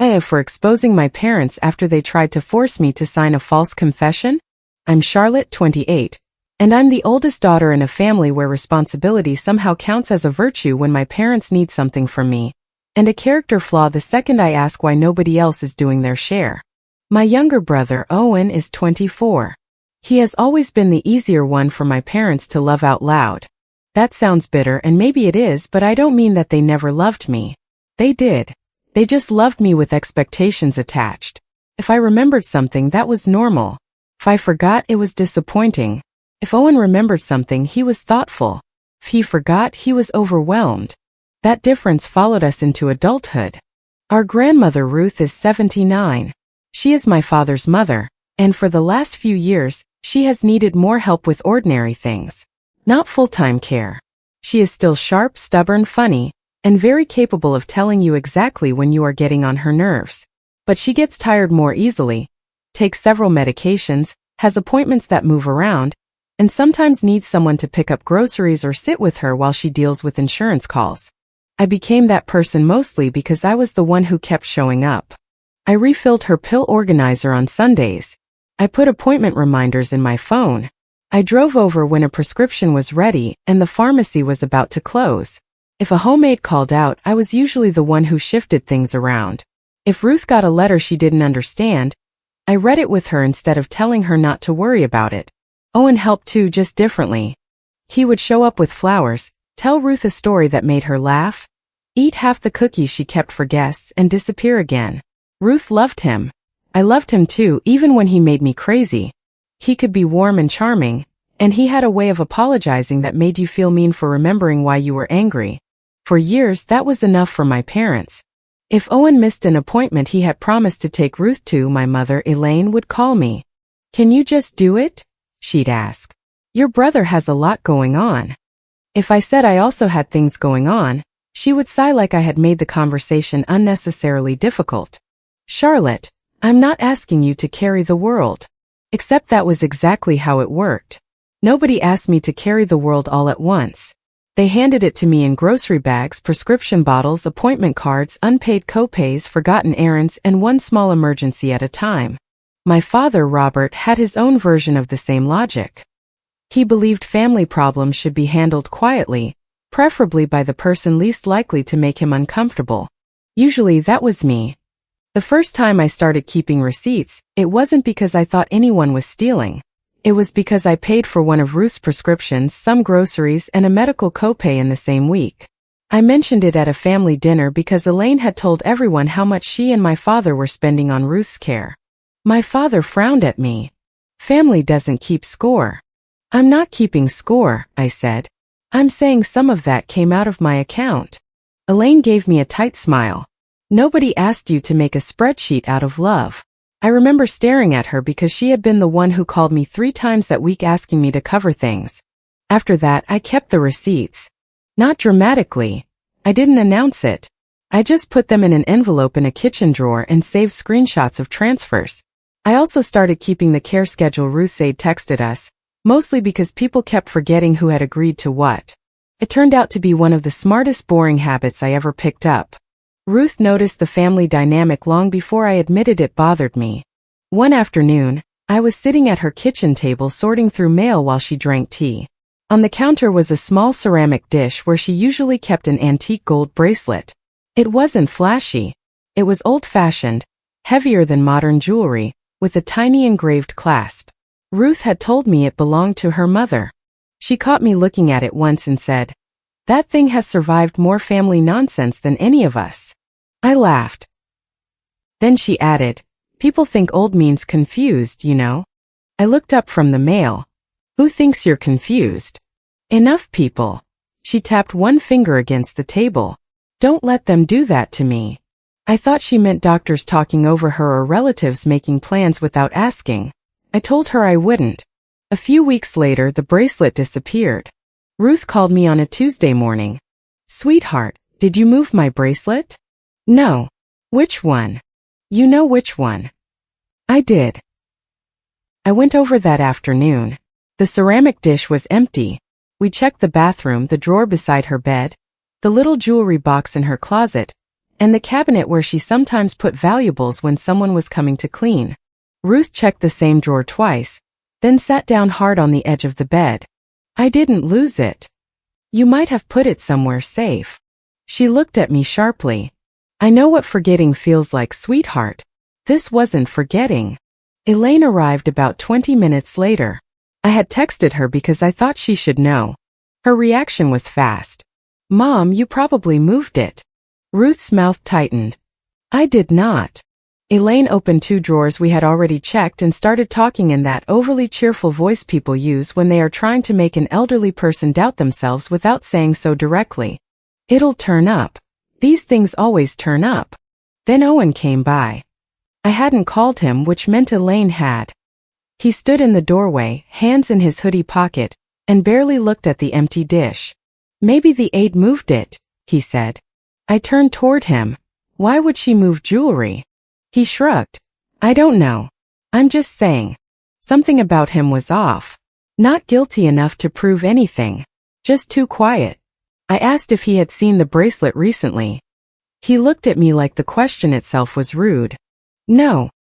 AITA for exposing my parents after they tried to force me to sign a false confession? I'm Charlotte, 28, and I'm the oldest daughter in a family where responsibility somehow counts as a virtue when my parents need something from me, and a character flaw the second I ask why nobody else is doing their share. My younger brother, Owen, is 24. He has always been the easier one for my parents to love out loud. That sounds bitter, and maybe it is, but I don't mean that they never loved me. They did. They just loved me with expectations attached. If I remembered something, that was normal. If I forgot, it was disappointing. If Owen remembered something, he was thoughtful. If he forgot, he was overwhelmed. That difference followed us into adulthood. Our grandmother Ruth is 79. She is my father's mother, and for the last few years, she has needed more help with ordinary things. Not full-time care. She is still sharp, stubborn, funny, and very capable of telling you exactly when you are getting on her nerves. But she gets tired more easily, takes several medications, has appointments that move around, and sometimes needs someone to pick up groceries or sit with her while she deals with insurance calls. I became that person mostly because I was the one who kept showing up. I refilled her pill organizer on Sundays. I put appointment reminders in my phone. I drove over when a prescription was ready and the pharmacy was about to close. If a homemade called out, I was usually the one who shifted things around. If Ruth got a letter she didn't understand, I read it with her instead of telling her not to worry about it. Owen helped too, just differently. He would show up with flowers, tell Ruth a story that made her laugh, eat half the cookies she kept for guests, and disappear again. Ruth loved him. I loved him too, even when he made me crazy. He could be warm and charming, and he had a way of apologizing that made you feel mean for remembering why you were angry. For years, that was enough for my parents. If Owen missed an appointment he had promised to take Ruth to, my mother, Elaine, would call me. "Can you just do it?" she'd ask. "Your brother has a lot going on." If I said I also had things going on, she would sigh like I had made the conversation unnecessarily difficult. "Charlotte, I'm not asking you to carry the world." Except that was exactly how it worked. Nobody asked me to carry the world all at once. They handed it to me in grocery bags, prescription bottles, appointment cards, unpaid co-pays, forgotten errands, and one small emergency at a time. My father, Robert, had his own version of the same logic. He believed family problems should be handled quietly, preferably by the person least likely to make him uncomfortable. Usually that was me. The first time I started keeping receipts, it wasn't because I thought anyone was stealing. It was because I paid for one of Ruth's prescriptions, some groceries, and a medical copay in the same week. I mentioned it at a family dinner because Elaine had told everyone how much she and my father were spending on Ruth's care. My father frowned at me. "Family doesn't keep score." "I'm not keeping score," I said. "I'm saying some of that came out of my account." Elaine gave me a tight smile. "Nobody asked you to make a spreadsheet out of love." I remember staring at her because she had been the one who called me 3 times that week asking me to cover things. After that, I kept the receipts. Not dramatically. I didn't announce it. I just put them in an envelope in a kitchen drawer and saved screenshots of transfers. I also started keeping the care schedule Ruth's aide texted us, mostly because people kept forgetting who had agreed to what. It turned out to be one of the smartest boring habits I ever picked up. Ruth noticed the family dynamic long before I admitted it bothered me. One afternoon, I was sitting at her kitchen table sorting through mail while she drank tea. On the counter was a small ceramic dish where she usually kept an antique gold bracelet. It wasn't flashy. It was old-fashioned, heavier than modern jewelry, with a tiny engraved clasp. Ruth had told me it belonged to her mother. She caught me looking at it once and said, "That thing has survived more family nonsense than any of us." I laughed. Then she added, "People think old means confused, you know." I looked up from the mail. "Who thinks you're confused?" "Enough people." She tapped one finger against the table. "Don't let them do that to me." I thought she meant doctors talking over her or relatives making plans without asking. I told her I wouldn't. A few weeks later, the bracelet disappeared. Ruth called me on a Tuesday morning. "Sweetheart, did you move my bracelet?" "No." "Which one?" "You know which one." I did. I went over that afternoon. The ceramic dish was empty. We checked the bathroom, the drawer beside her bed, the little jewelry box in her closet, and the cabinet where she sometimes put valuables when someone was coming to clean. Ruth checked the same drawer twice, then sat down hard on the edge of the bed. I didn't lose it. You might have put it somewhere safe. She looked at me sharply. I know what forgetting feels like, sweetheart. This wasn't forgetting. Elaine arrived about 20 minutes later. I had texted her because I thought she should know. Her reaction was fast. Mom, you probably moved it. Ruth's mouth tightened. I did not. Elaine opened 2 drawers we had already checked and started talking in that overly cheerful voice people use when they are trying to make an elderly person doubt themselves without saying so directly. It'll turn up. These things always turn up. Then Owen came by. I hadn't called him, which meant Elaine had. He stood in the doorway, hands in his hoodie pocket, and barely looked at the empty dish. Maybe the aide moved it, he said. I turned toward him. Why would she move jewelry? He shrugged. I don't know. I'm just saying. Something about him was off. Not guilty enough to prove anything. Just too quiet. I asked if he had seen the bracelet recently. He looked at me like the question itself was rude. No.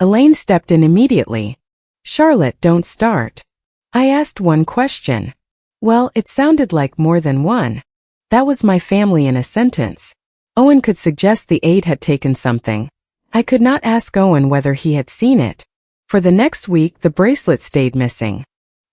Elaine stepped in immediately. Charlotte, don't start. I asked one question. Well, it sounded like more than one. That was my family in a sentence. Owen could suggest the aide had taken something. I could not ask Owen whether he had seen it. For the next week, the bracelet stayed missing.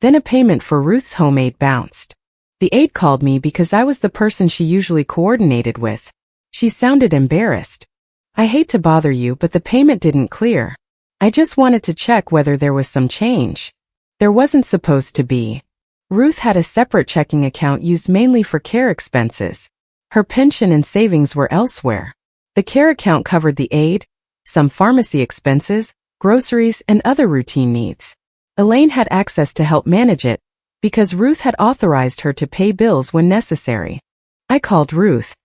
Then a payment for Ruth's homemade bounced. The aide called me because I was the person she usually coordinated with. She sounded embarrassed. I hate to bother you, but the payment didn't clear. I just wanted to check whether there was some change. There wasn't supposed to be. Ruth had a separate checking account used mainly for care expenses. Her pension and savings were elsewhere. The care account covered the aide, some pharmacy expenses, groceries, and other routine needs. Elaine had access to help manage it because Ruth had authorized her to pay bills when necessary. I called Ruth.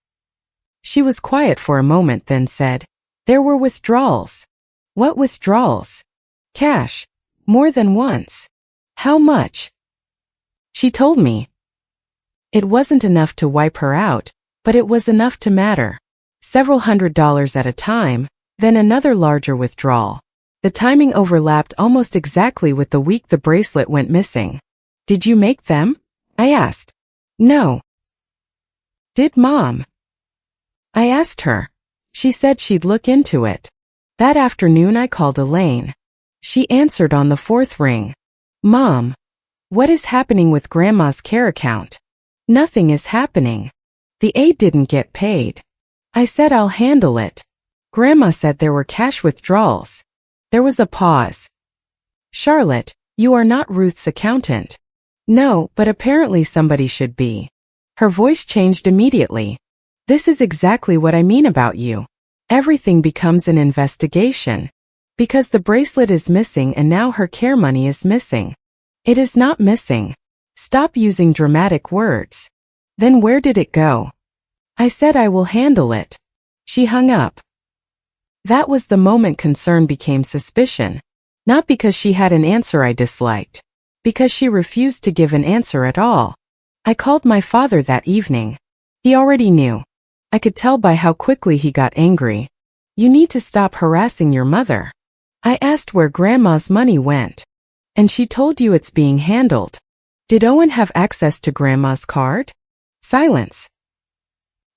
She was quiet for a moment, then said, There were withdrawals. What withdrawals? Cash. More than once. How much? She told me. It wasn't enough to wipe her out, but it was enough to matter. Several $100s at a time, then another larger withdrawal. The timing overlapped almost exactly with the week the bracelet went missing. Did you make them? I asked. No. Did Mom? I asked her. She said she'd look into it. That afternoon I called Elaine. She answered on the 4th ring. Mom, what is happening with Grandma's care account? Nothing is happening. The aide didn't get paid. I said I'll handle it. Grandma said there were cash withdrawals. There was a pause. Charlotte, you are not Ruth's accountant. No, but apparently somebody should be. Her voice changed immediately. This is exactly what I mean about you. Everything becomes an investigation. Because the bracelet is missing and now her care money is missing. It is not missing. Stop using dramatic words. Then where did it go? I said I will handle it. She hung up. That was the moment concern became suspicion. Not because she had an answer I disliked. Because she refused to give an answer at all. I called my father that evening. He already knew. I could tell by how quickly he got angry. You need to stop harassing your mother. I asked where Grandma's money went. And she told you it's being handled. Did Owen have access to Grandma's card? Silence.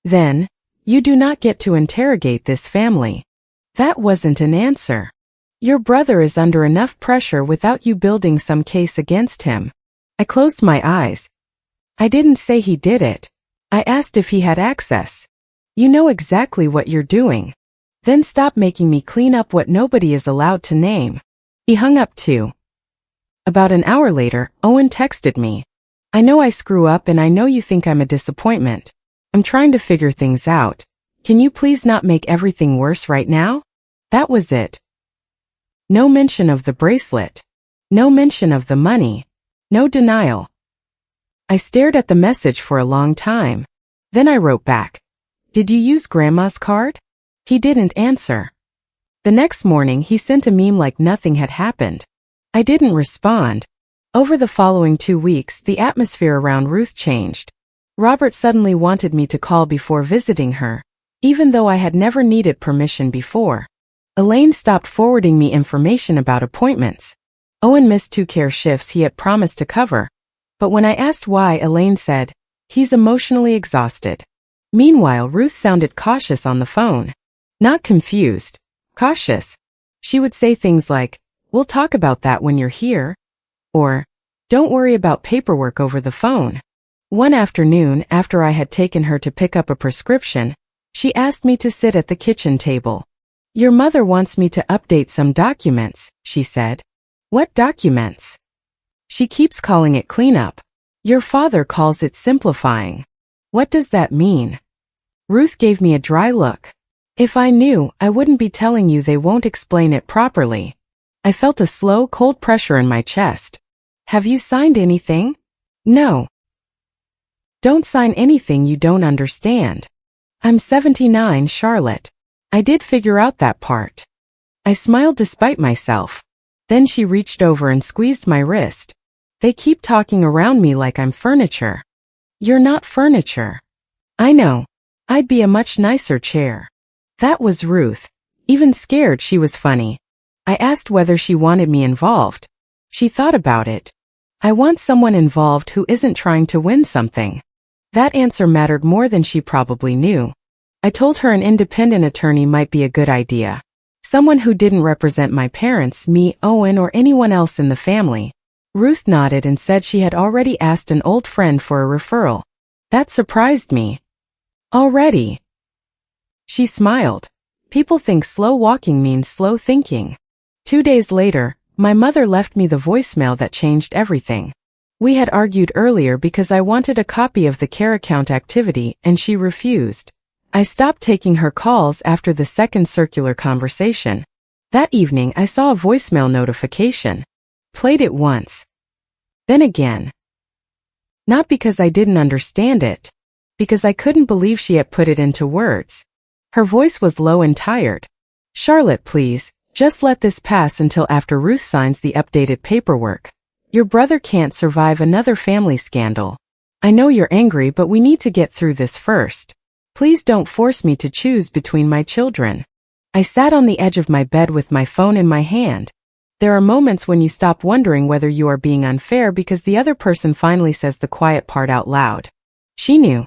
Then, you do not get to interrogate this family. That wasn't an answer. Your brother is under enough pressure without you building some case against him. I closed my eyes. I didn't say he did it. I asked if he had access. You know exactly what you're doing. Then stop making me clean up what nobody is allowed to name. He hung up too. About an hour later, Owen texted me. I know I screw up and I know you think I'm a disappointment. I'm trying to figure things out. Can you please not make everything worse right now? That was it. No mention of the bracelet. No mention of the money. No denial. I stared at the message for a long time. Then I wrote back. Did you use Grandma's card? He didn't answer. The next morning he sent a meme like nothing had happened. I didn't respond. Over the following 2 weeks, the atmosphere around Ruth changed. Robert suddenly wanted me to call before visiting her. even though I had never needed permission before. Elaine stopped forwarding me information about appointments. Owen missed 2 care shifts he had promised to cover, but when I asked why, Elaine said, "He's emotionally exhausted." Meanwhile, Ruth sounded cautious on the phone. Not confused, cautious. She would say things like, "We'll talk about that when you're here," or, "Don't worry about paperwork over the phone." One afternoon, after I had taken her to pick up a prescription, she asked me to sit at the kitchen table. "Your mother wants me to update some documents," she said. "What documents?" "She keeps calling it cleanup. Your father calls it simplifying." "What does that mean?" Ruth gave me a dry look. "If I knew, I wouldn't be telling you. They won't explain it properly." I felt a slow, cold pressure in my chest. "Have you signed anything?" "No." "Don't sign anything you don't understand. I'm 79, Charlotte. I did figure out that part." I smiled despite myself. Then she reached over and squeezed my wrist. "They keep talking around me like I'm furniture." "You're not furniture." "I know. I'd be a much nicer chair." That was Ruth. Even scared, she was funny. I asked whether she wanted me involved. She thought about it. "I want someone involved who isn't trying to win something." That answer mattered more than she probably knew. I told her an independent attorney might be a good idea. Someone who didn't represent my parents, me, Owen, or anyone else in the family. Ruth nodded and said she had already asked an old friend for a referral. That surprised me. "Already?" She smiled. "People think slow walking means slow thinking." 2 days later, my mother left me the voicemail that changed everything. We had argued earlier because I wanted a copy of the care account activity and she refused. I stopped taking her calls after the second circular conversation. That evening I saw a voicemail notification. Played it once. Then again. Not because I didn't understand it. Because I couldn't believe she had put it into words. Her voice was low and tired. "Charlotte, please, just let this pass until after Ruth signs the updated paperwork. Your brother can't survive another family scandal. I know you're angry, but we need to get through this first. Please don't force me to choose between my children." I sat on the edge of my bed with my phone in my hand. There are moments when you stop wondering whether you are being unfair because the other person finally says the quiet part out loud. She knew.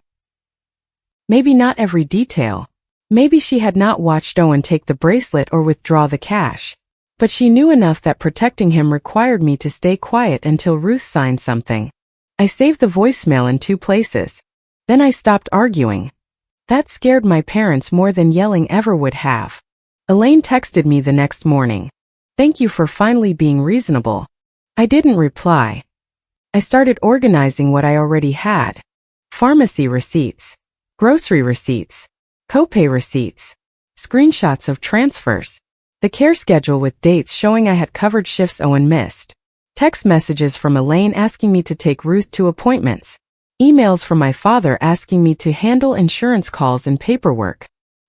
Maybe not every detail. Maybe she had not watched Owen take the bracelet or withdraw the cash. But she knew enough that protecting him required me to stay quiet until Ruth signed something. I saved the voicemail in 2 places. Then I stopped arguing. That scared my parents more than yelling ever would have. Elaine texted me the next morning. "Thank you for finally being reasonable." I didn't reply. I started organizing what I already had. Pharmacy receipts, grocery receipts, copay receipts, screenshots of transfers, the care schedule with dates showing I had covered shifts Owen missed, text messages from Elaine asking me to take Ruth to appointments, emails from my father asking me to handle insurance calls and paperwork.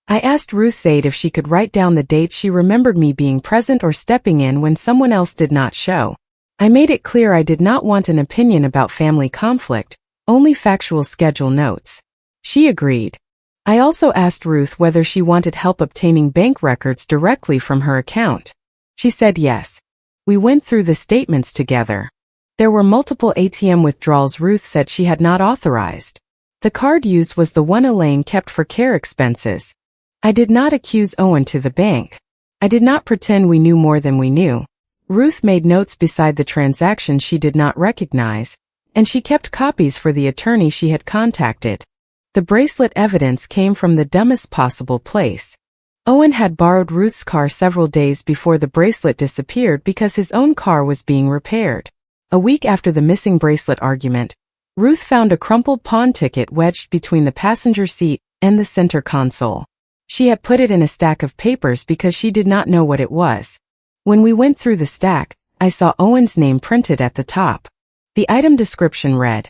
I asked Ruth's aide if she could write down the dates she remembered me being present or stepping in when someone else did not show. I made it clear I did not want an opinion about family conflict, only factual schedule notes. She agreed. I also asked Ruth whether she wanted help obtaining bank records directly from her account. She said yes. We went through the statements together. There were multiple ATM withdrawals Ruth said she had not authorized. The card used was the one Elaine kept for care expenses. I did not accuse Owen to the bank. I did not pretend we knew more than we knew. Ruth made notes beside the transactions she did not recognize, and she kept copies for the attorney she had contacted. The bracelet evidence came from the dumbest possible place. Owen had borrowed Ruth's car several days before the bracelet disappeared because his own car was being repaired. A week after the missing bracelet argument, Ruth found a crumpled pawn ticket wedged between the passenger seat and the center console. She had put it in a stack of papers because she did not know what it was. When we went through the stack, I saw Owen's name printed at the top. The item description read,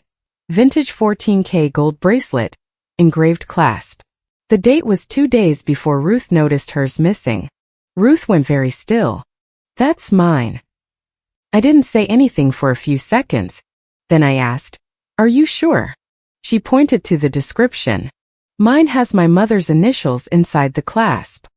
"Vintage 14K gold bracelet, engraved clasp." The date was 2 days before Ruth noticed hers missing. Ruth went very still. "That's mine." I didn't say anything for a few seconds. Then I asked, "Are you sure?" She pointed to the description. Mine has my mother's initials inside the clasp.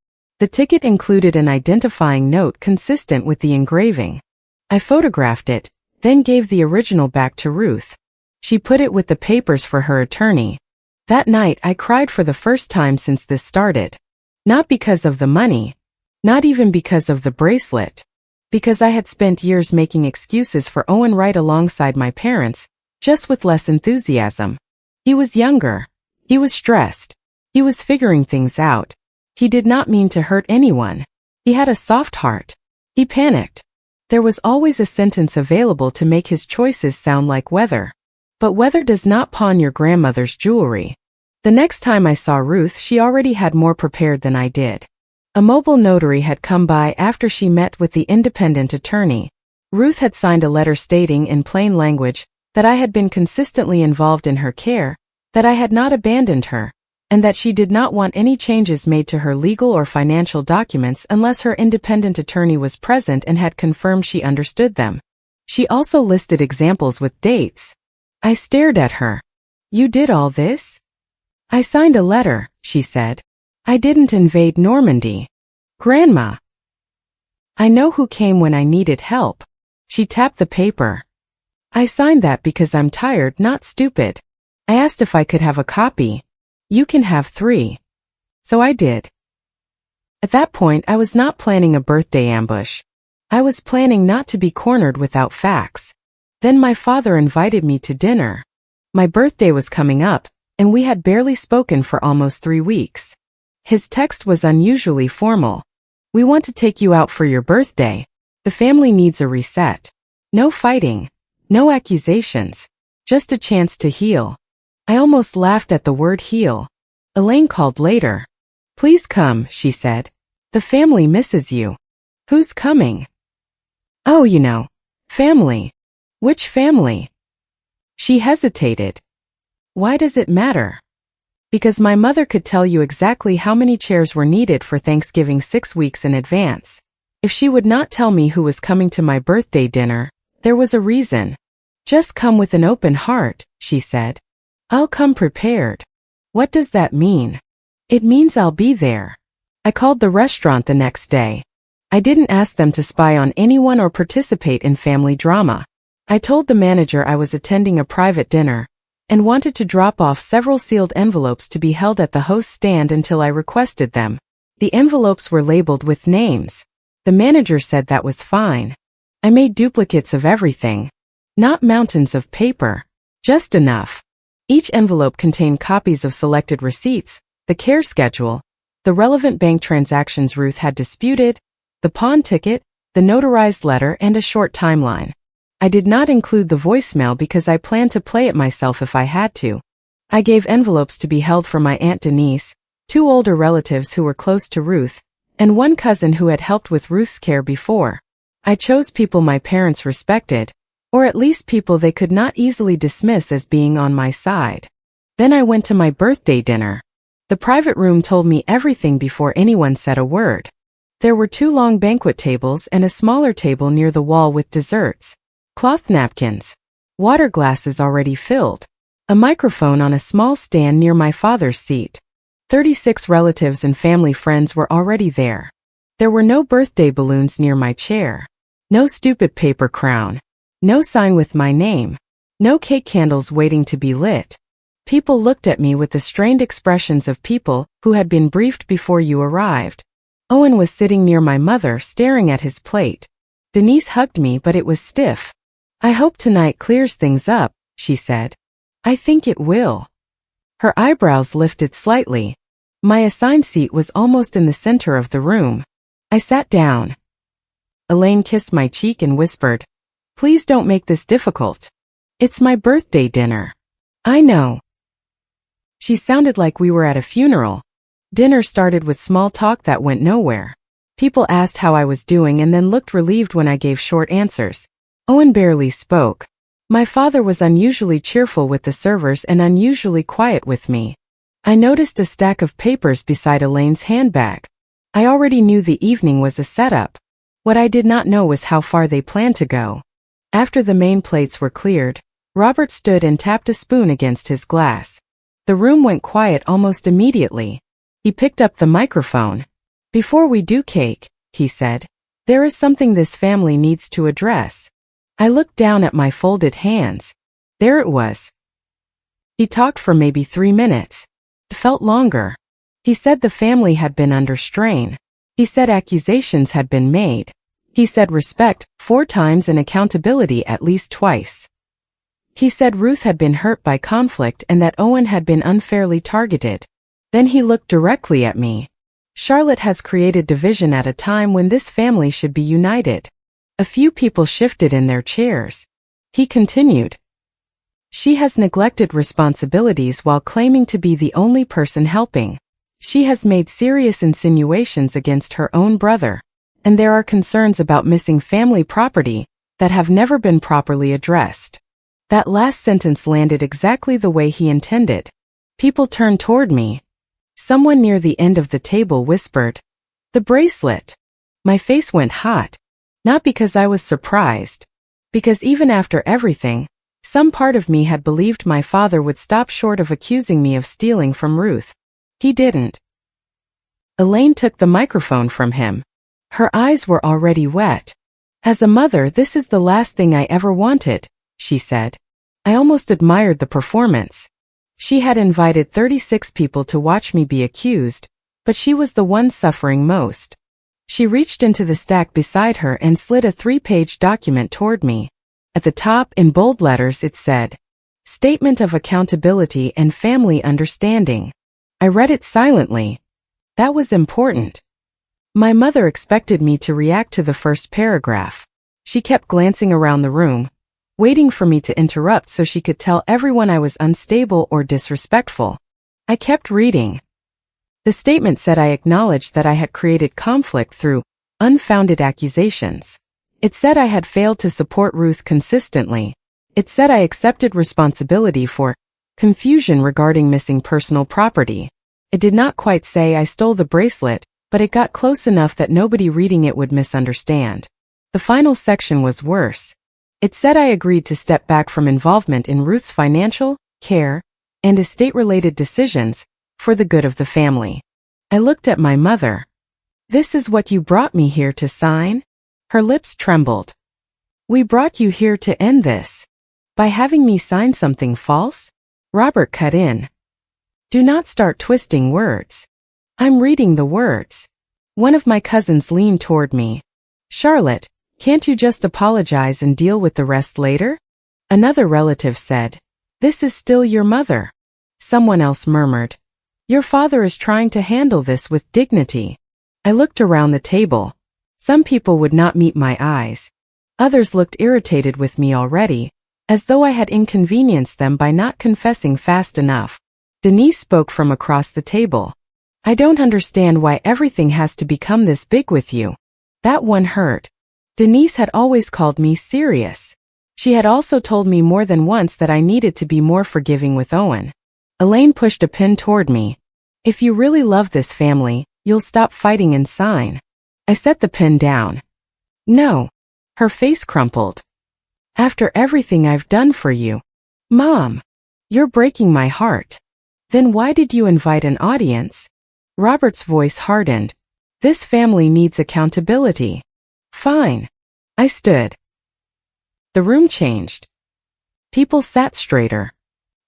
The ticket included an identifying note consistent with the engraving. I photographed it, then gave the original back to Ruth. She put it with the papers for her attorney. That night I cried for the first time since this started. Not because of the money. Not even because of the bracelet. Because I had spent years making excuses for Owen right alongside my parents, just with less enthusiasm. He was younger. He was stressed. He was figuring things out. He did not mean to hurt anyone. He had a soft heart. He panicked. There was always a sentence available to make his choices sound like weather. But weather does not pawn your grandmother's jewelry. The next time I saw Ruth, she already had more prepared than I did. A mobile notary had come by after she met with the independent attorney. Ruth had signed a letter stating in plain language that I had been consistently involved in her care, that I had not abandoned her, and that she did not want any changes made to her legal or financial documents unless her independent attorney was present and had confirmed she understood them. She also listed examples with dates. I stared at her. You did all this? I signed a letter, she said. I didn't invade Normandy. Grandma. I know who came when I needed help. She tapped the paper. I signed that because I'm tired, not stupid. I asked if I could have a copy. You can have 3. So I did. At that point, I was not planning a birthday ambush. I was planning not to be cornered without facts. Then my father invited me to dinner. My birthday was coming up, and we had barely spoken for almost 3 weeks. His text was unusually formal. We want to take you out for your birthday. The family needs a reset. No fighting. No accusations. Just a chance to heal. I almost laughed at the word heal. Elaine called later. Please come, she said. The family misses you. Who's coming? Oh, you know. Family. Which family? She hesitated. Why does it matter? Because my mother could tell you exactly how many chairs were needed for Thanksgiving 6 weeks in advance. If she would not tell me who was coming to my birthday dinner, there was a reason. Just come with an open heart, she said. I'll come prepared. What does that mean? It means I'll be there. I called the restaurant the next day. I didn't ask them to spy on anyone or participate in family drama. I told the manager I was attending a private dinner and wanted to drop off several sealed envelopes to be held at the host's stand until I requested them. The envelopes were labeled with names. The manager said that was fine. I made duplicates of everything. Not mountains of paper. Just enough. Each envelope contained copies of selected receipts, the care schedule, the relevant bank transactions Ruth had disputed, the pawn ticket, the notarized letter, and a short timeline. I did not include the voicemail because I planned to play it myself if I had to. I gave envelopes to be held for my Aunt Denise, 2 older relatives who were close to Ruth, and 1 cousin who had helped with Ruth's care before. I chose people my parents respected, or at least people they could not easily dismiss as being on my side. Then I went to my birthday dinner. The private room told me everything before anyone said a word. There were 2 long banquet tables and a smaller table near the wall with desserts. Cloth napkins. Water glasses already filled. A microphone on a small stand near my father's seat. 36 relatives and family friends were already there. There were no birthday balloons near my chair. No stupid paper crown. No sign with my name. No cake candles waiting to be lit. People looked at me with the strained expressions of people who had been briefed before you arrived. Owen was sitting near my mother staring at his plate. Denise hugged me, but it was stiff. I hope tonight clears things up, she said. I think it will. Her eyebrows lifted slightly. My assigned seat was almost in the center of the room. I sat down. Elaine kissed my cheek and whispered, Please don't make this difficult. It's my birthday dinner. I know. She sounded like we were at a funeral. Dinner started with small talk that went nowhere. People asked how I was doing and then looked relieved when I gave short answers. Owen barely spoke. My father was unusually cheerful with the servers and unusually quiet with me. I noticed a stack of papers beside Elaine's handbag. I already knew the evening was a setup. What I did not know was how far they planned to go. After the main plates were cleared, Robert stood and tapped a spoon against his glass. The room went quiet almost immediately. He picked up the microphone. "Before we do cake," he said, "there is something this family needs to address." I looked down at my folded hands. There it was. He talked for maybe 3 minutes. It felt longer. He said the family had been under strain. He said accusations had been made. He said respect 4 times and accountability at least twice. He said Ruth had been hurt by conflict and that Owen had been unfairly targeted. Then he looked directly at me. "Charlotte has created division at a time when this family should be united." A few people shifted in their chairs. He continued. "She has neglected responsibilities while claiming to be the only person helping. She has made serious insinuations against her own brother. And there are concerns about missing family property that have never been properly addressed." That last sentence landed exactly the way he intended. People turned toward me. Someone near the end of the table whispered, "The bracelet." My face went hot. Not because I was surprised. Because even after everything, some part of me had believed my father would stop short of accusing me of stealing from Ruth. He didn't. Elaine took the microphone from him. Her eyes were already wet. "As a mother, this is the last thing I ever wanted," she said. I almost admired the performance. She had invited 36 people to watch me be accused, but she was the one suffering most. She reached into the stack beside her and slid a 3-page document toward me. At the top, in bold letters, it said, "Statement of Accountability and Family Understanding." I read it silently. That was important. My mother expected me to react to the first paragraph. She kept glancing around the room, waiting for me to interrupt so she could tell everyone I was unstable or disrespectful. I kept reading. The statement said I acknowledged that I had created conflict through unfounded accusations. It said I had failed to support Ruth consistently. It said I accepted responsibility for confusion regarding missing personal property. It did not quite say I stole the bracelet, but it got close enough that nobody reading it would misunderstand. The final section was worse. It said I agreed to step back from involvement in Ruth's financial, care, and estate-related decisions for the good of the family. I looked at my mother. "This is what you brought me here to sign?" Her lips trembled. "We brought you here to end this. By having me sign something false?" Robert cut in. "Do not start twisting words. I'm reading the words." One of my cousins leaned toward me. "Charlotte, can't you just apologize and deal with the rest later?" Another relative said, "This is still your mother." Someone else murmured, "Your father is trying to handle this with dignity." I looked around the table. Some people would not meet my eyes. Others looked irritated with me already, as though I had inconvenienced them by not confessing fast enough. Denise spoke from across the table. "I don't understand why everything has to become this big with you." That one hurt. Denise had always called me serious. She had also told me more than once that I needed to be more forgiving with Owen. Elaine pushed a pin toward me. "If you really love this family, you'll stop fighting and sign." I set the pin down. "No." Her face crumpled. "After everything I've done for you." "Mom, you're breaking my heart." "Then why did you invite an audience?" Robert's voice hardened. "This family needs accountability." "Fine." I stood. The room changed. People sat straighter.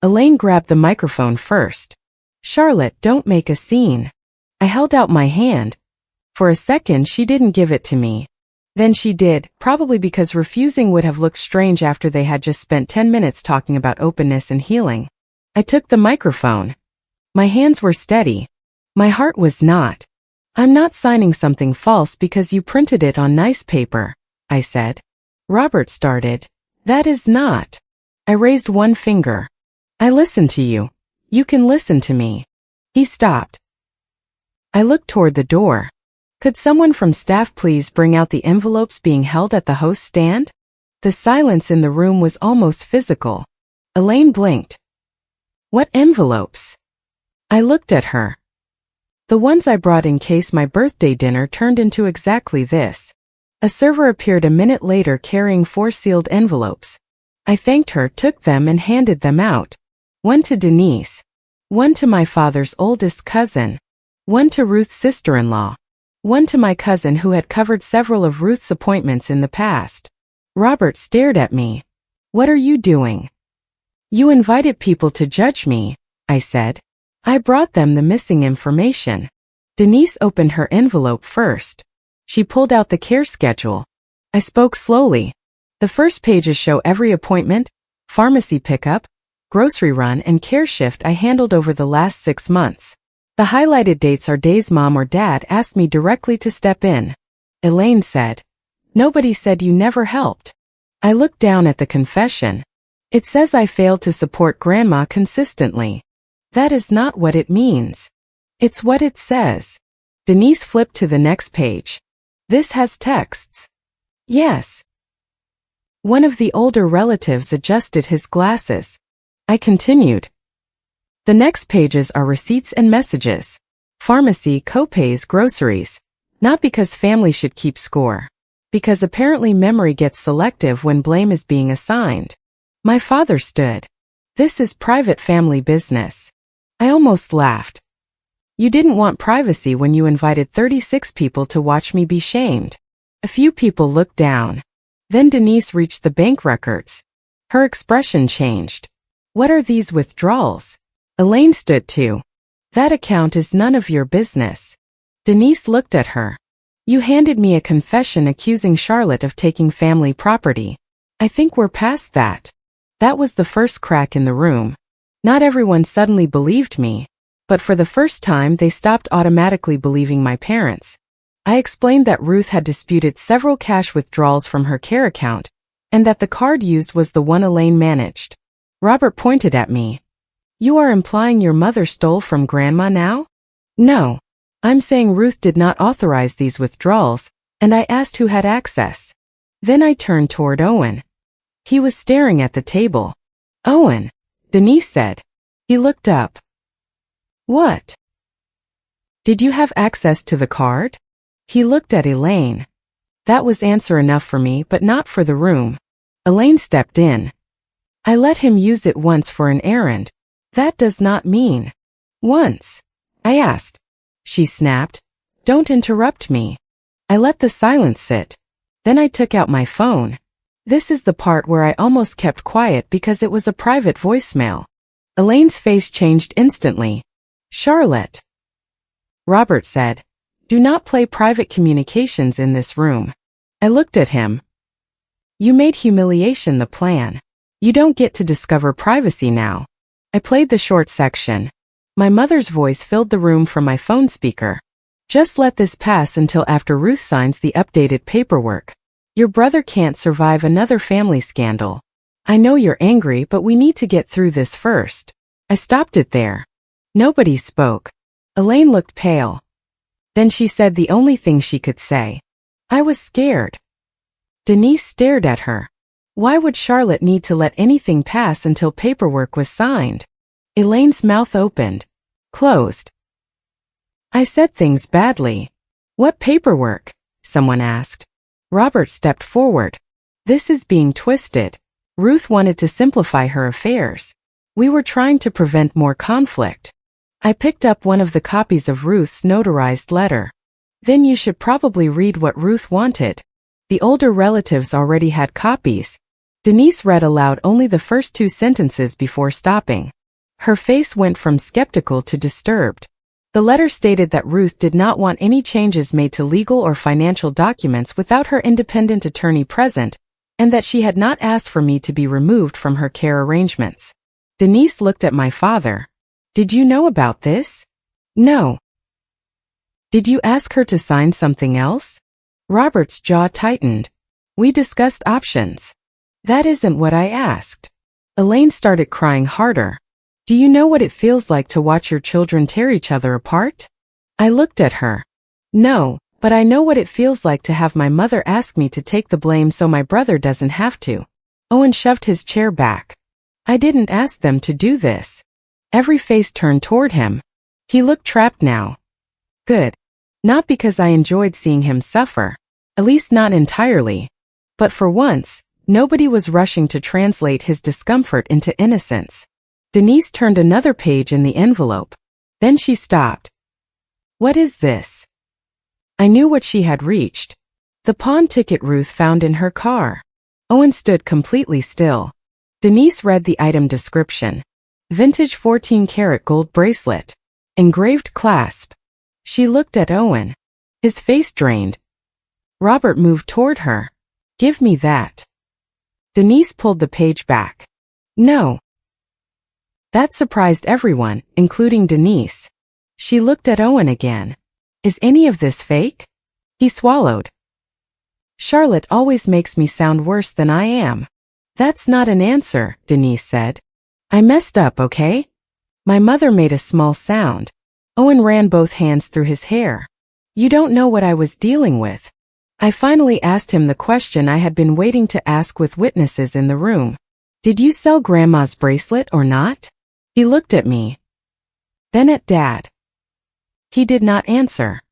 Elaine grabbed the microphone first. "Charlotte, don't make a scene." I held out my hand. For a second she didn't give it to me. Then she did, probably because refusing would have looked strange after they had just spent 10 minutes talking about openness and healing. I took the microphone. My hands were steady. My heart was not. "I'm not signing something false because you printed it on nice paper," I said. Robert started. "That is not." I raised one finger. "I listen to you. You can listen to me." He stopped. I looked toward the door. "Could someone from staff please bring out the envelopes being held at the host stand?" The silence in the room was almost physical. Elaine blinked. "What envelopes?" I looked at her. "The ones I brought in case my birthday dinner turned into exactly this." A server appeared a minute later carrying 4 sealed envelopes. I thanked her, took them and handed them out. One to Denise. One to my father's oldest cousin. One to Ruth's sister-in-law. One to my cousin who had covered several of Ruth's appointments in the past. Robert stared at me. What are you doing? You invited people to judge me, I said. I brought them the missing information. Denise opened her envelope first. She pulled out the care schedule. I spoke slowly. The first pages show every appointment, pharmacy pickup, grocery run, and care shift I handled over the last 6 months. The highlighted dates are days Mom or Dad asked me directly to step in. Elaine said, "Nobody said you never helped." I looked down at the confession. It says I failed to support Grandma consistently. That is not what it means. It's what it says. Denise flipped to the next page. This has texts. Yes. One of the older relatives adjusted his glasses. I continued. The next pages are receipts and messages. Pharmacy, copays, groceries. Not because family should keep score. Because apparently memory gets selective when blame is being assigned. My father stood. This is private family business. I almost laughed. You didn't want privacy when you invited 36 people to watch me be shamed. A few people looked down. Then Denise reached the bank records. Her expression changed. What are these withdrawals? Elaine stood too. That account is none of your business. Denise looked at her. You handed me a confession accusing Charlotte of taking family property. I think we're past that. That was the first crack in the room. Not everyone suddenly believed me, but for the first time they stopped automatically believing my parents. I explained that Ruth had disputed several cash withdrawals from her care account, and that the card used was the one Elaine managed. Robert pointed at me. You are implying your mother stole from Grandma now? No. I'm saying Ruth did not authorize these withdrawals, and I asked who had access. Then I turned toward Owen. He was staring at the table. Owen, Denise said. He looked up. What? Did you have access to the card? He looked at Elaine. That was answer enough for me, but not for the room. Elaine stepped in. I let him use it once for an errand. That does not mean. Once. I asked. She snapped. Don't interrupt me. I let the silence sit. Then I took out my phone. This is the part where I almost kept quiet because it was a private voicemail. Elaine's face changed instantly. Charlotte. Robert said, do not play private communications in this room. I looked at him. You made humiliation the plan. You don't get to discover privacy now. I played the short section. My mother's voice filled the room from my phone speaker. Just let this pass until after Ruth signs the updated paperwork. Your brother can't survive another family scandal. I know you're angry, but we need to get through this first. I stopped it there. Nobody spoke. Elaine looked pale. Then she said the only thing she could say. I was scared. Denise stared at her. Why would Charlotte need to let anything pass until paperwork was signed? Elaine's mouth opened. Closed. I said things badly. What paperwork? Someone asked. Robert stepped forward. This is being twisted. Ruth wanted to simplify her affairs. We were trying to prevent more conflict. I picked up one of the copies of Ruth's notarized letter. Then you should probably read what Ruth wanted. The older relatives already had copies. Denise read aloud only the first 2 sentences before stopping. Her face went from skeptical to disturbed. The letter stated that Ruth did not want any changes made to legal or financial documents without her independent attorney present, and that she had not asked for me to be removed from her care arrangements. Denise looked at my father. Did you know about this? No. Did you ask her to sign something else? Robert's jaw tightened. We discussed options. That isn't what I asked. Elaine started crying harder. Do you know what it feels like to watch your children tear each other apart? I looked at her. No, but I know what it feels like to have my mother ask me to take the blame so my brother doesn't have to. Owen shoved his chair back. I didn't ask them to do this. Every face turned toward him. He looked trapped now. Good. Not because I enjoyed seeing him suffer. At least not entirely. But for once, nobody was rushing to translate his discomfort into innocence. Denise turned another page in the envelope. Then she stopped. What is this? I knew what she had reached. The pawn ticket Ruth found in her car. Owen stood completely still. Denise read the item description. Vintage 14-karat gold bracelet. Engraved clasp. She looked at Owen. His face drained. Robert moved toward her. Give me that. Denise pulled the page back. No. That surprised everyone, including Denise. She looked at Owen again. Is any of this fake? He swallowed. Charlotte always makes me sound worse than I am. That's not an answer, Denise said. I messed up, okay? My mother made a small sound. Owen ran both hands through his hair. You don't know what I was dealing with. I finally asked him the question I had been waiting to ask with witnesses in the room. Did you sell Grandma's bracelet or not? He looked at me. Then at Dad. He did not answer.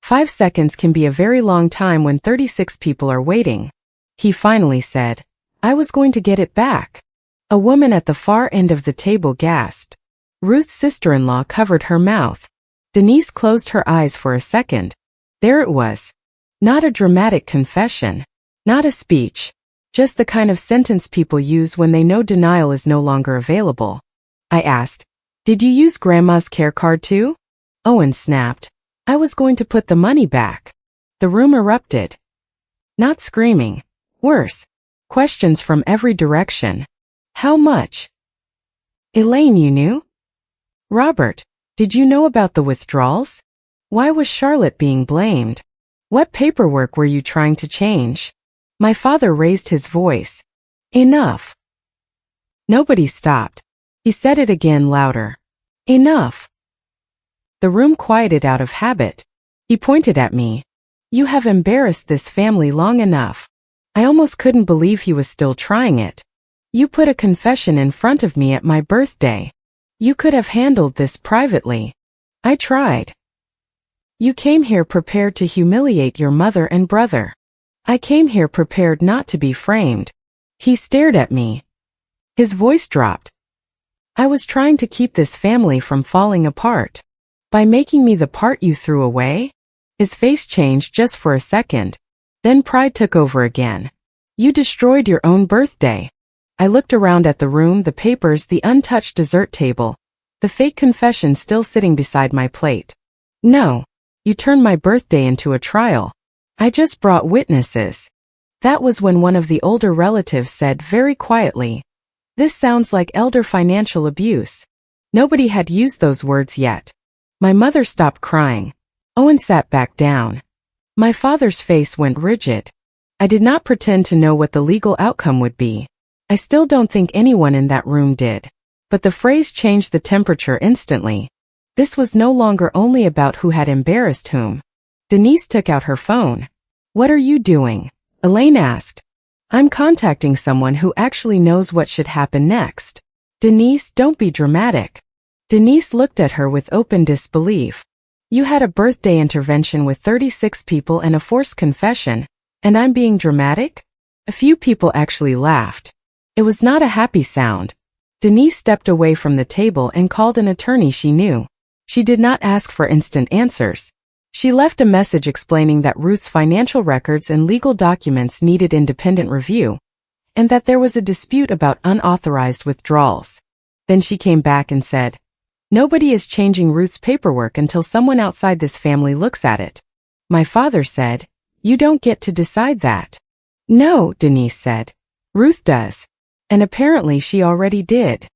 5 seconds can be a very long time when 36 people are waiting. He finally said, I was going to get it back. A woman at the far end of the table gasped. Ruth's sister-in-law covered her mouth. Denise closed her eyes for a second. There it was. Not a dramatic confession. Not a speech. Just the kind of sentence people use when they know denial is no longer available. I asked, did you use Grandma's care card too? Owen snapped. I was going to put the money back. The room erupted. Not screaming. Worse. Questions from every direction. How much? Elaine, you knew? Robert, did you know about the withdrawals? Why was Charlotte being blamed? What paperwork were you trying to change? My father raised his voice. Enough. Nobody stopped. He said it again louder. Enough. The room quieted out of habit. He pointed at me. You have embarrassed this family long enough. I almost couldn't believe he was still trying it. You put a confession in front of me at my birthday. You could have handled this privately. I tried. You came here prepared to humiliate your mother and brother. I came here prepared not to be framed. He stared at me. His voice dropped. I was trying to keep this family from falling apart. By making me the part you threw away? His face changed just for a second. Then pride took over again. You destroyed your own birthday. I looked around at the room, the papers, the untouched dessert table, the fake confession still sitting beside my plate. No. You turned my birthday into a trial. I just brought witnesses. That was when one of the older relatives said very quietly, this sounds like elder financial abuse. Nobody had used those words yet. My mother stopped crying. Owen sat back down. My father's face went rigid. I did not pretend to know what the legal outcome would be. I still don't think anyone in that room did. But the phrase changed the temperature instantly. This was no longer only about who had embarrassed whom. Denise took out her phone. What are you doing? Elaine asked. I'm contacting someone who actually knows what should happen next. Denise, don't be dramatic. Denise looked at her with open disbelief. You had a birthday intervention with 36 people and a forced confession, and I'm being dramatic? A few people actually laughed. It was not a happy sound. Denise stepped away from the table and called an attorney she knew. She did not ask for instant answers. She left a message explaining that Ruth's financial records and legal documents needed independent review, and that there was a dispute about unauthorized withdrawals. Then she came back and said, nobody is changing Ruth's paperwork until someone outside this family looks at it. My father said, you don't get to decide that. No, Denise said. Ruth does. And apparently she already did.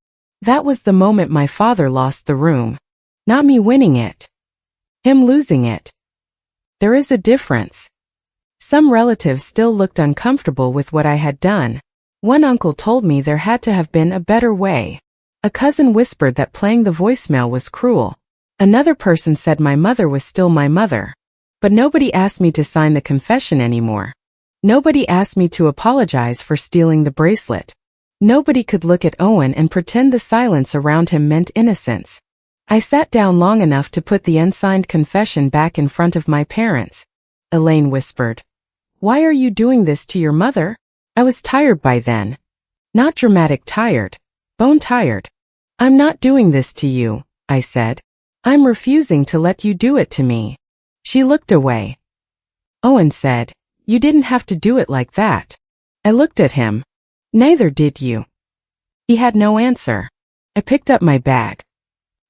That was the moment my father lost the room. Not me winning it. Him losing it. There is a difference. Some relatives still looked uncomfortable with what I had done. One uncle told me there had to have been a better way. A cousin whispered that playing the voicemail was cruel. Another person said my mother was still my mother. But nobody asked me to sign the confession anymore. Nobody asked me to apologize for stealing the bracelet. Nobody could look at Owen and pretend the silence around him meant innocence. I sat down long enough to put the unsigned confession back in front of my parents. Elaine whispered, why are you doing this to your mother? I was tired by then. Not dramatic tired. Bone tired. I'm not doing this to you, I said. I'm refusing to let you do it to me. She looked away. Owen said, You didn't have to do it like that. I looked at him. Neither did you. He had no answer. I picked up my bag.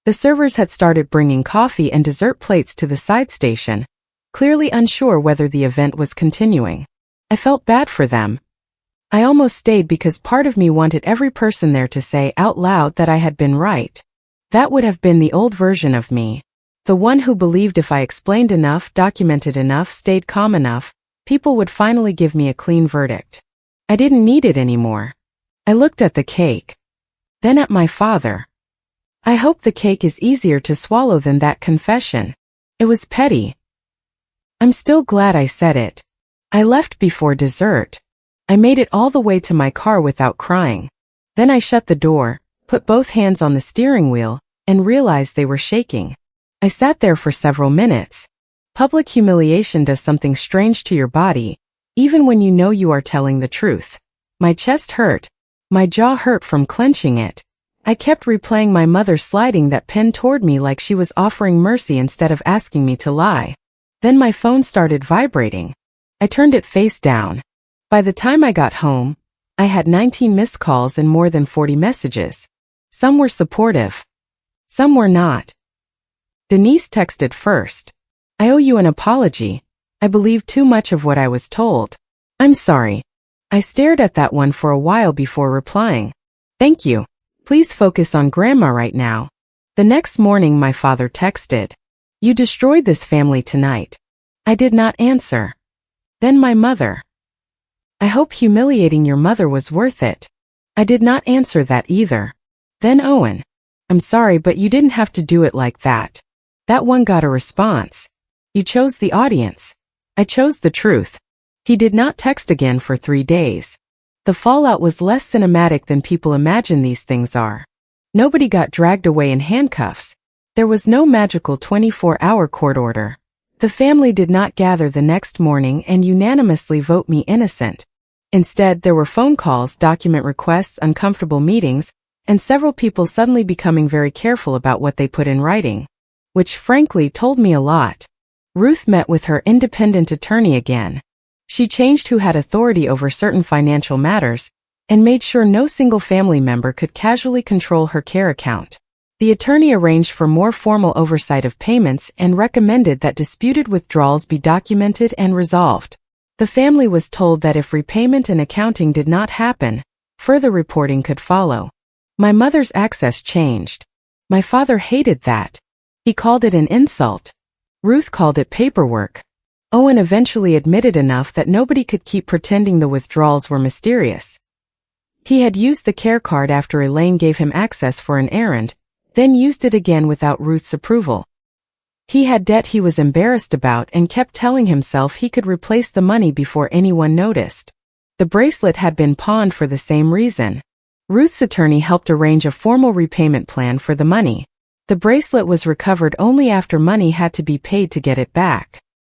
The servers had started bringing coffee and dessert plates to the side station, clearly unsure whether the event was continuing. I felt bad for them. I almost stayed because part of me wanted every person there to say out loud that I had been right. That would have been the old version of me. The one who believed if I explained enough, documented enough, stayed calm enough, people would finally give me a clean verdict. I didn't need it anymore. I looked at the cake. Then at my father. I hope the cake is easier to swallow than that confession. It was petty. I'm still glad I said it. I left before dessert. I made it all the way to my car without crying. Then I shut the door, put both hands on the steering wheel, and realized they were shaking. I sat there for several minutes. Public humiliation does something strange to your body, even when you know you are telling the truth. My chest hurt. My jaw hurt from clenching it. I kept replaying my mother sliding that pen toward me like she was offering mercy instead of asking me to lie. Then my phone started vibrating. I turned it face down. By the time I got home, I had 19 missed calls and more than 40 messages. Some were supportive. Some were not. Denise texted first. I owe you an apology. I believed too much of what I was told. I'm sorry. I stared at that one for a while before replying. Thank you. Please focus on Grandma right now. The next morning my father texted. You destroyed this family tonight. I did not answer. Then my mother. I hope humiliating your mother was worth it. I did not answer that either. Then Owen. I'm sorry, but you didn't have to do it like that. That one got a response. You chose the audience. I chose the truth. He did not text again for 3 days. The fallout was less cinematic than people imagine these things are. Nobody got dragged away in handcuffs. There was no magical 24-hour court order. The family did not gather the next morning and unanimously vote me innocent. Instead, there were phone calls, document requests, uncomfortable meetings, and several people suddenly becoming very careful about what they put in writing. Which frankly told me a lot. Ruth met with her independent attorney again. She changed who had authority over certain financial matters, and made sure no single family member could casually control her care account. The attorney arranged for more formal oversight of payments and recommended that disputed withdrawals be documented and resolved. The family was told that if repayment and accounting did not happen, further reporting could follow. My mother's access changed. My father hated that. He called it an insult. Ruth called it paperwork. Owen eventually admitted enough that nobody could keep pretending the withdrawals were mysterious. He had used the care card after Elaine gave him access for an errand, then used it again without Ruth's approval. He had debt he was embarrassed about and kept telling himself he could replace the money before anyone noticed. The bracelet had been pawned for the same reason. Ruth's attorney helped arrange a formal repayment plan for the money. The bracelet was recovered only after money had to be paid to get it back.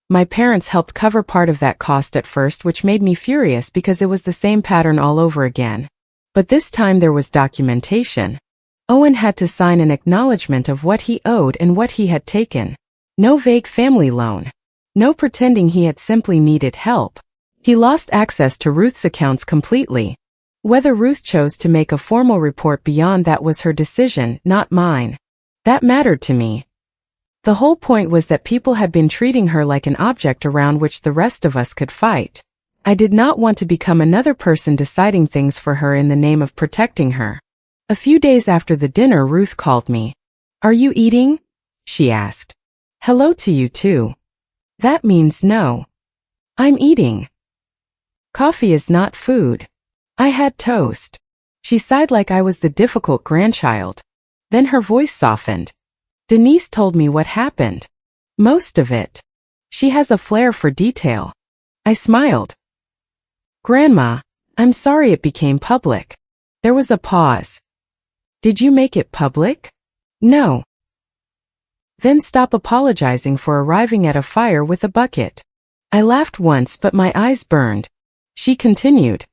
My parents helped cover part of that cost at first, which made me furious because it was the same pattern all over again. But this time there was documentation. Owen had to sign an acknowledgement of what he owed and what he had taken. No vague family loan. No pretending he had simply needed help. He lost access to Ruth's accounts completely. Whether Ruth chose to make a formal report beyond that was her decision, not mine. That mattered to me. The whole point was that people had been treating her like an object around which the rest of us could fight. I did not want to become another person deciding things for her in the name of protecting her. A few days after the dinner, Ruth called me. Are you eating? She asked. Hello to you too. That means no. I'm eating. Coffee is not food. I had toast. She sighed like I was the difficult grandchild. Then her voice softened. Denise told me what happened. Most of it. She has a flair for detail. I smiled. Grandma, I'm sorry it became public. There was a pause. Did you make it public? No. Then stop apologizing for arriving at a fire with a bucket. I laughed once, but my eyes burned. She continued.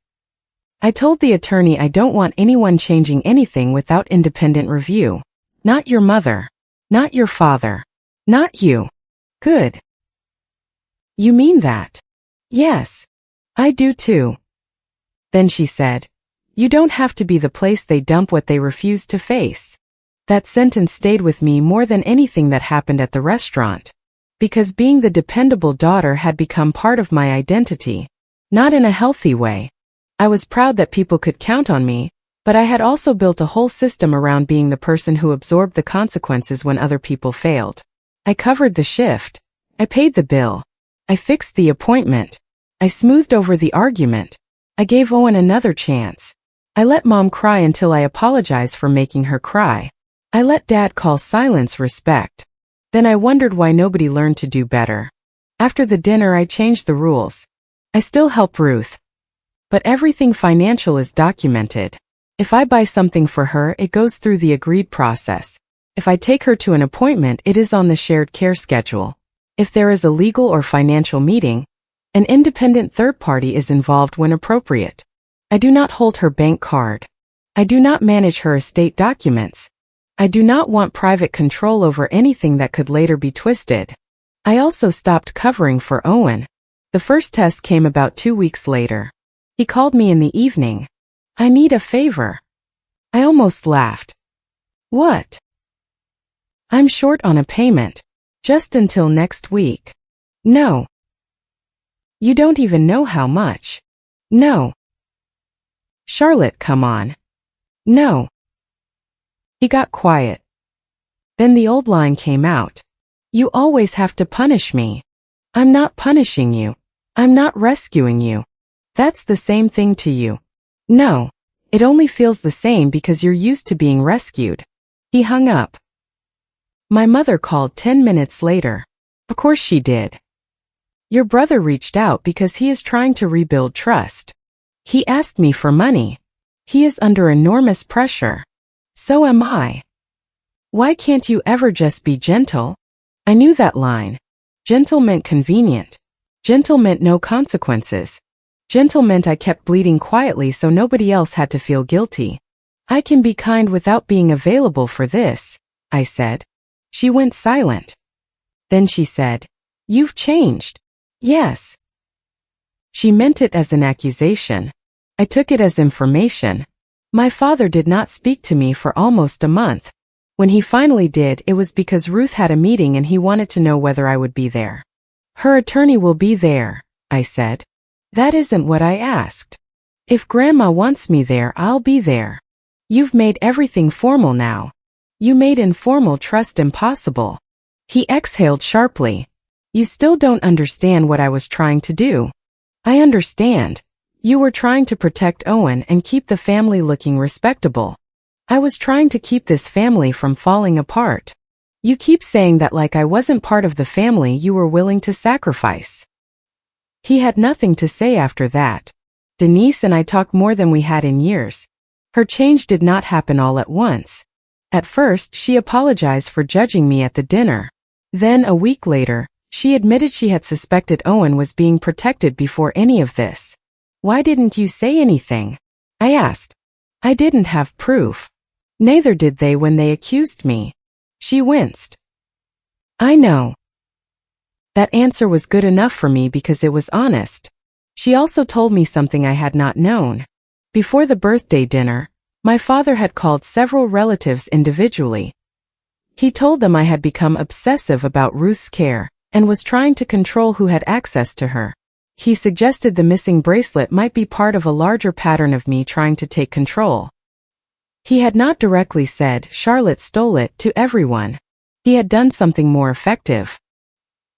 I told the attorney I don't want anyone changing anything without independent review. Not your mother. Not your father. Not you. Good. You mean that? Yes. I do too. Then she said, you don't have to be the place they dump what they refuse to face. That sentence stayed with me more than anything that happened at the restaurant. Because being the dependable daughter had become part of my identity. Not in a healthy way. I was proud that people could count on me, but I had also built a whole system around being the person who absorbed the consequences when other people failed. I covered the shift. I paid the bill. I fixed the appointment. I smoothed over the argument. I gave Owen another chance. I let Mom cry until I apologized for making her cry. I let Dad call silence respect. Then I wondered why nobody learned to do better. After the dinner I changed the rules. I still help Ruth. But everything financial is documented. If I buy something for her, it goes through the agreed process. If I take her to an appointment, it is on the shared care schedule. If there is a legal or financial meeting, an independent third party is involved when appropriate. I do not hold her bank card. I do not manage her estate documents. I do not want private control over anything that could later be twisted. I also stopped covering for Owen. The first test came about 2 weeks later. He called me in the evening. I need a favor. I almost laughed. What? I'm short on a payment. Just until next week. No. You don't even know how much. No. Charlotte, come on. No. He got quiet. Then the old line came out. You always have to punish me. I'm not punishing you. I'm not rescuing you. That's the same thing to you. No. It only feels the same because you're used to being rescued. He hung up. My mother called 10 minutes later. Of course she did. Your brother reached out because he is trying to rebuild trust. He asked me for money. He is under enormous pressure. So am I. Why can't you ever just be gentle? I knew that line. Gentle meant convenient. Gentle meant no consequences. Gentle meant I kept bleeding quietly so nobody else had to feel guilty. I can be kind without being available for this, I said. She went silent. Then she said, you've changed. Yes. She meant it as an accusation. I took it as information. My father did not speak to me for almost a month. When he finally did, it was because Ruth had a meeting and he wanted to know whether I would be there. Her attorney will be there, I said. That isn't what I asked. If Grandma wants me there, I'll be there. You've made everything formal now. You made informal trust impossible. He exhaled sharply. You still don't understand what I was trying to do. I understand. You were trying to protect Owen and keep the family looking respectable. I was trying to keep this family from falling apart. You keep saying that like I wasn't part of the family you were willing to sacrifice. He had nothing to say after that. Denise and I talked more than we had in years. Her change did not happen all at once. At first, she apologized for judging me at the dinner. Then, a week later, she admitted she had suspected Owen was being protected before any of this. Why didn't you say anything? I asked. I didn't have proof. Neither did they when they accused me. She winced. I know. That answer was good enough for me because it was honest. She also told me something I had not known. Before the birthday dinner, my father had called several relatives individually. He told them I had become obsessive about Ruth's care and was trying to control who had access to her. He suggested the missing bracelet might be part of a larger pattern of me trying to take control. He had not directly said Charlotte stole it to everyone. He had done something more effective.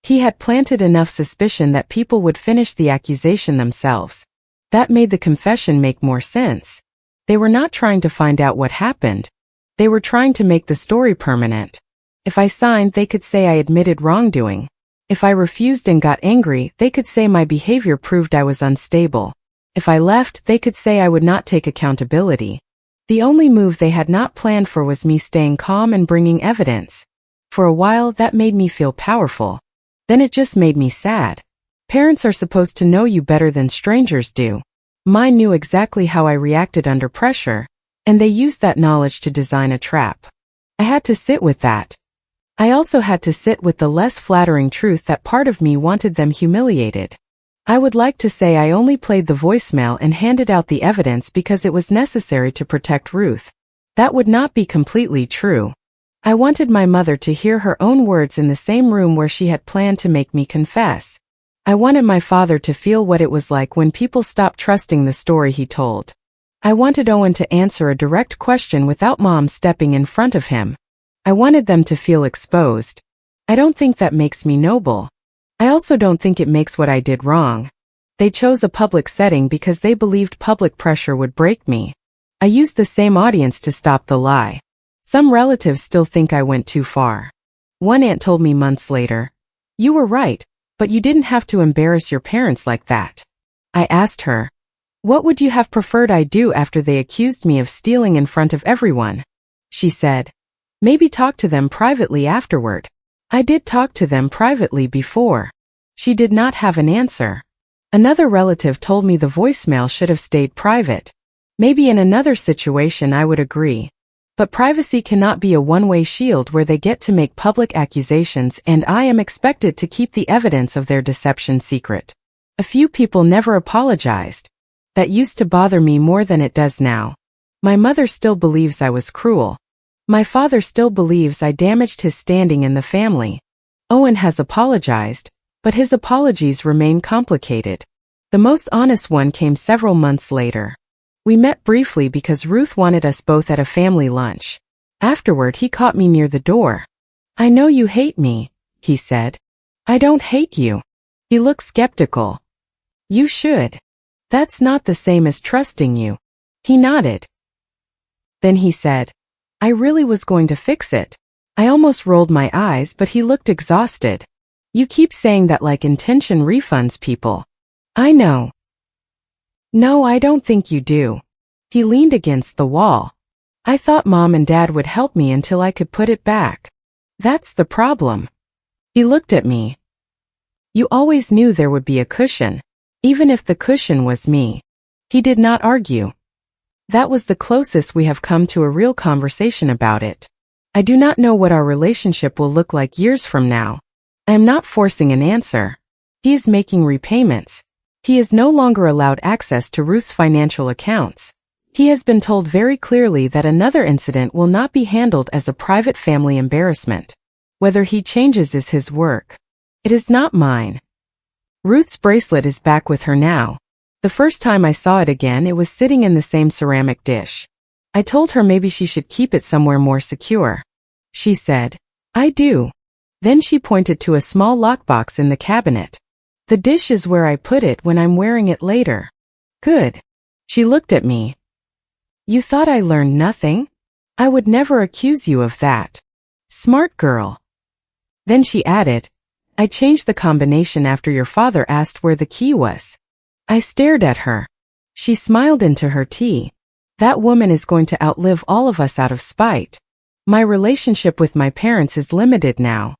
He had planted enough suspicion that people would finish the accusation themselves. That made the confession make more sense. They were not trying to find out what happened. They were trying to make the story permanent. If I signed, they could say I admitted wrongdoing. If I refused and got angry, they could say my behavior proved I was unstable. If I left, they could say I would not take accountability. The only move they had not planned for was me staying calm and bringing evidence. For a while, that made me feel powerful. Then it just made me sad. Parents are supposed to know you better than strangers do. Mine knew exactly how I reacted under pressure, and they used that knowledge to design a trap. I had to sit with that. I also had to sit with the less flattering truth that part of me wanted them humiliated. I would like to say I only played the voicemail and handed out the evidence because it was necessary to protect Ruth. That would not be completely true. I wanted my mother to hear her own words in the same room where she had planned to make me confess. I wanted my father to feel what it was like when people stopped trusting the story he told. I wanted Owen to answer a direct question without Mom stepping in front of him. I wanted them to feel exposed. I don't think that makes me noble. I also don't think it makes what I did wrong. They chose a public setting because they believed public pressure would break me. I used the same audience to stop the lie. Some relatives still think I went too far. One aunt told me months later, "You were right, but you didn't have to embarrass your parents like that." I asked her, "What would you have preferred I do after they accused me of stealing in front of everyone?" She said, "Maybe talk to them privately afterward." I did talk to them privately before. She did not have an answer. Another relative told me the voicemail should have stayed private. Maybe in another situation I would agree. But privacy cannot be a one-way shield where they get to make public accusations and I am expected to keep the evidence of their deception secret. A few people never apologized. That used to bother me more than it does now. My mother still believes I was cruel. My father still believes I damaged his standing in the family. Owen has apologized, but his apologies remain complicated. The most honest one came several months later. We met briefly because Ruth wanted us both at a family lunch. Afterward, he caught me near the door. "I know you hate me," he said. "I don't hate you." He looked skeptical. "You should. That's not the same as trusting you." He nodded. Then he said, "I really was going to fix it." I almost rolled my eyes, but he looked exhausted. "You keep saying that like intention refunds people." "I know." "No, I don't think you do." He leaned against the wall. "I thought Mom and Dad would help me until I could put it back. That's the problem." He looked at me. "You always knew there would be a cushion, even if the cushion was me." He did not argue. That was the closest we have come to a real conversation about it. I do not know what our relationship will look like years from now. I am not forcing an answer. He is making repayments. He is no longer allowed access to Ruth's financial accounts. He has been told very clearly that another incident will not be handled as a private family embarrassment. Whether he changes is his work. It is not mine. Ruth's bracelet is back with her now. The first time I saw it again, it was sitting in the same ceramic dish. I told her maybe she should keep it somewhere more secure. She said, "I do." Then she pointed to a small lockbox in the cabinet. "The dish is where I put it when I'm wearing it later." "Good." She looked at me. "You thought I learned nothing? I would never accuse you of that." "Smart girl." Then she added, "I changed the combination after your father asked where the key was." I stared at her. She smiled into her tea. That woman is going to outlive all of us out of spite. My relationship with my parents is limited now.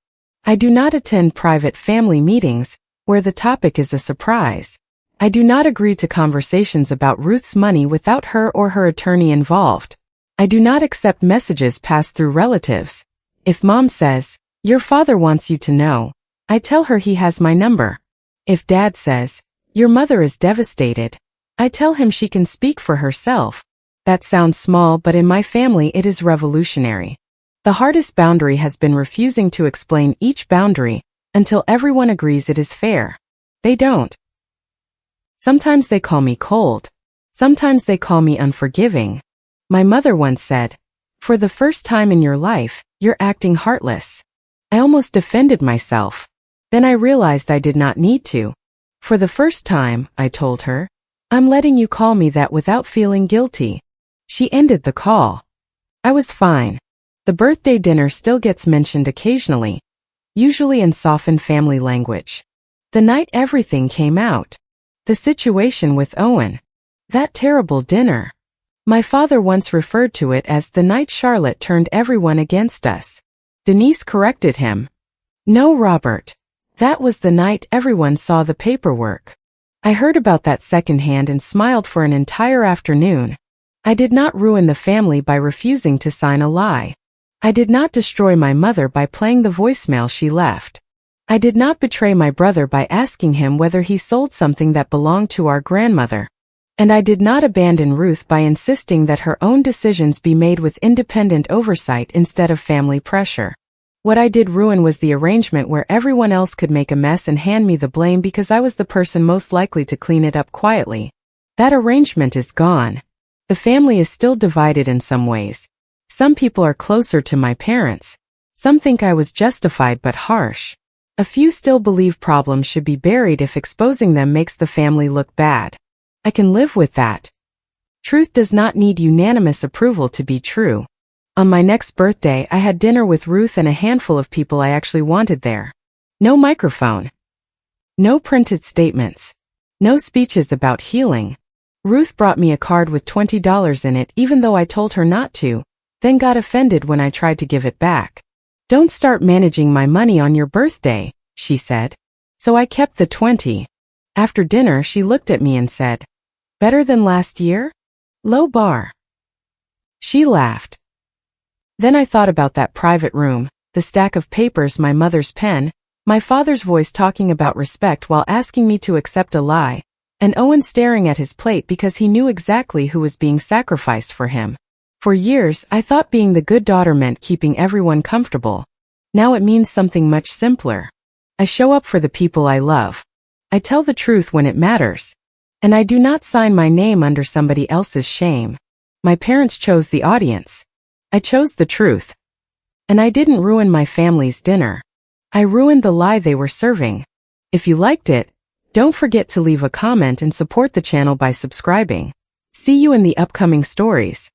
I do not attend private family meetings, where the topic is a surprise. I do not agree to conversations about Ruth's money without her or her attorney involved. I do not accept messages passed through relatives. If Mom says, "Your father wants you to know," I tell her he has my number. If Dad says, "Your mother is devastated," I tell him she can speak for herself. That sounds small, but in my family it is revolutionary. The hardest boundary has been refusing to explain each boundary until everyone agrees it is fair. They don't. Sometimes they call me cold. Sometimes they call me unforgiving. My mother once said, "For the first time in your life, you're acting heartless." I almost defended myself. Then I realized I did not need to. "For the first time," I told her, "I'm letting you call me that without feeling guilty." She ended the call. I was fine. The birthday dinner still gets mentioned occasionally, usually in softened family language. The night everything came out. The situation with Owen. That terrible dinner. My father once referred to it as the night Charlotte turned everyone against us. Denise corrected him. "No, Robert. That was the night everyone saw the paperwork." I heard about that secondhand and smiled for an entire afternoon. I did not ruin the family by refusing to sign a lie. I did not destroy my mother by playing the voicemail she left. I did not betray my brother by asking him whether he sold something that belonged to our grandmother. And I did not abandon Ruth by insisting that her own decisions be made with independent oversight instead of family pressure. What I did ruin was the arrangement where everyone else could make a mess and hand me the blame because I was the person most likely to clean it up quietly. That arrangement is gone. The family is still divided in some ways. Some people are closer to my parents. Some think I was justified but harsh. A few still believe problems should be buried if exposing them makes the family look bad. I can live with that. Truth does not need unanimous approval to be true. On my next birthday, I had dinner with Ruth and a handful of people I actually wanted there. No microphone. No printed statements. No speeches about healing. Ruth brought me a card with $20 in it even though I told her not to, then got offended when I tried to give it back. "Don't start managing my money on your birthday," she said. So I kept the 20. After dinner, she looked at me and said, "Better than last year? Low bar." She laughed. Then I thought about that private room, the stack of papers, my mother's pen, my father's voice talking about respect while asking me to accept a lie, and Owen staring at his plate because he knew exactly who was being sacrificed for him. For years, I thought being the good daughter meant keeping everyone comfortable. Now it means something much simpler. I show up for the people I love. I tell the truth when it matters. And I do not sign my name under somebody else's shame. My parents chose the audience. I chose the truth. And I didn't ruin my family's dinner. I ruined the lie they were serving. If you liked it, don't forget to leave a comment and support the channel by subscribing. See you in the upcoming stories.